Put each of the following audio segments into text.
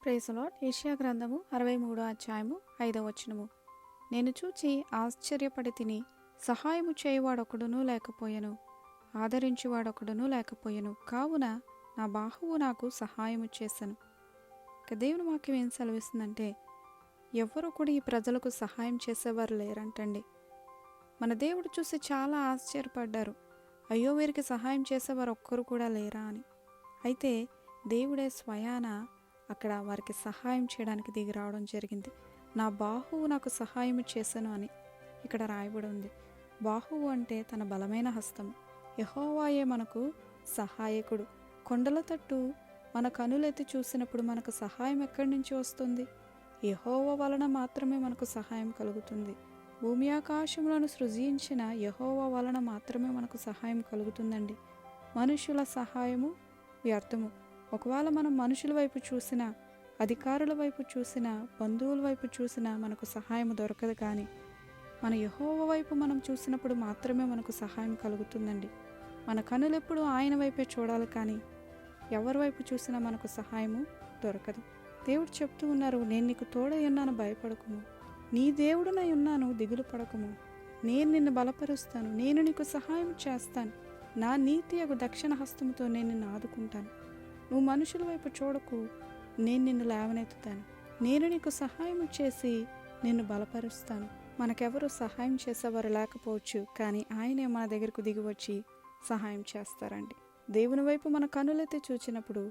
Praise the lord. యెషయా గ్రంథము 63 అధ్యాయము 5వ వచనము. నేను చూచి ఆశ్చర్యపడి తిని, సహాయము చేయువాడొకడునూ లేకపోయెను, ఆదరించువాడొకడునూ లేకపోయెను, కావున నా బాహువు నాకు సహాయము చేసెను. ఇక దేవుని వాక్యం ఏం సెలవిస్తుందంటే, ఎవ్వరూ కూడా ఈ ప్రజలకు సహాయం చేసేవారు లేరంటండి. మన దేవుడు చూసి చాలా ఆశ్చర్యపడ్డారు. అయ్యో, వీరికి సహాయం చేసేవారు ఒక్కరు కూడా లేరా అని. అయితే దేవుడే స్వయాన అక్కడ వారికి సహాయం చేయడానికి దిగి రావడం జరిగింది. నా బాహువు నాకు సహాయం చేశాను అని ఇక్కడ రాయబడి ఉంది. బాహువు అంటే తన బలమైన హస్తము. యెహోవాయే మనకు సహాయకుడు. కొండల తట్టు మన కనులెత్తి చూసినప్పుడు మనకు సహాయం ఎక్కడి నుంచి వస్తుంది? యెహోవా వలన మాత్రమే మనకు సహాయం కలుగుతుంది. భూమి ఆకాశములను సృజించిన యెహోవా వలన మాత్రమే మనకు సహాయం కలుగుతుందండి. మనుషుల సహాయము వ్యర్థము. ఒకవేళ మనం మనుషుల వైపు చూసినా, అధికారుల వైపు చూసినా, బంధువుల వైపు చూసినా మనకు సహాయం దొరకదు. కానీ మన యెహోవా వైపు మనం చూసినప్పుడు మాత్రమే మనకు సహాయం కలుగుతుందండి. మన కనులెప్పుడు ఆయన వైపే చూడాలి, కానీ ఎవరి వైపు చూసినా మనకు సహాయము దొరకదు. దేవుడు చెప్తూ ఉన్నారు, నేను నీకు తోడై ఉన్నాను, భయపడకుము. నీ దేవుడునై ఉన్నాను, దిగులు పడకుము. నేను నిన్ను బలపరుస్తాను, నేను నీకు సహాయం చేస్తాను. నా నీతి యొక్క దక్షిణ హస్తముతో నేను నిన్ను ఆదుకుంటాను. నువ్వు మనుషుల వైపు చూడకు, నేను నిన్ను లేవనెత్తుతాను. నేను నీకు సహాయం చేసి నిన్ను బలపరుస్తాను. మనకెవరు సహాయం చేసేవారు లేకపోవచ్చు, కానీ ఆయనే మన దగ్గరకు దిగి వచ్చి సహాయం చేస్తారండి. దేవుని వైపు మన కనులెత్తి చూచినప్పుడు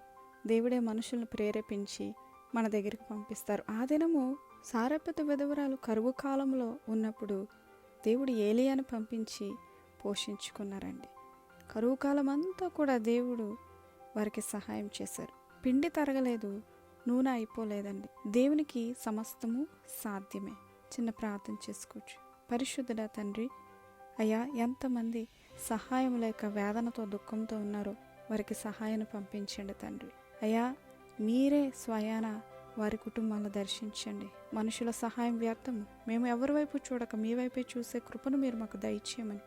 దేవుడే మనుషులను ప్రేరేపించి మన దగ్గరికి పంపిస్తారు. ఆ దినము సారెపత విధవరాలు కరువు కాలంలో ఉన్నప్పుడు దేవుడు ఏలీయాను పంపించి పోషించుకున్నారండి. కరువు కాలం అంతా కూడా దేవుడు వారికి సహాయం చేశారు. పిండి తరగలేదు, నూనె అయిపోలేదండి. దేవునికి సమస్తము సాధ్యమే. చిన్న ప్రార్థన చేసుకోవచ్చు. పరిశుద్ధుడా తండ్రి, అయ్యా, ఎంతమంది సహాయం లేక వేదనతో దుఃఖంతో ఉన్నారో వారికి సహాయాన్ని పంపించండి తండ్రి. అయ్యా, మీరే స్వయాన వారి కుటుంబాలను దర్శించండి. మనుషుల సహాయం వ్యర్థము. మేము ఎవరి వైపు చూడక మీ వైపే చూసే కృపను మీరు మాకు దయచేయమని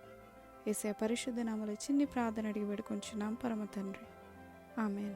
యేసయ్య పరిశుద్ధ నామములో చిన్ని ప్రార్థన అడిగి వేడుకొంచున్నాం పరమ తండ్రి. ఆమేన్.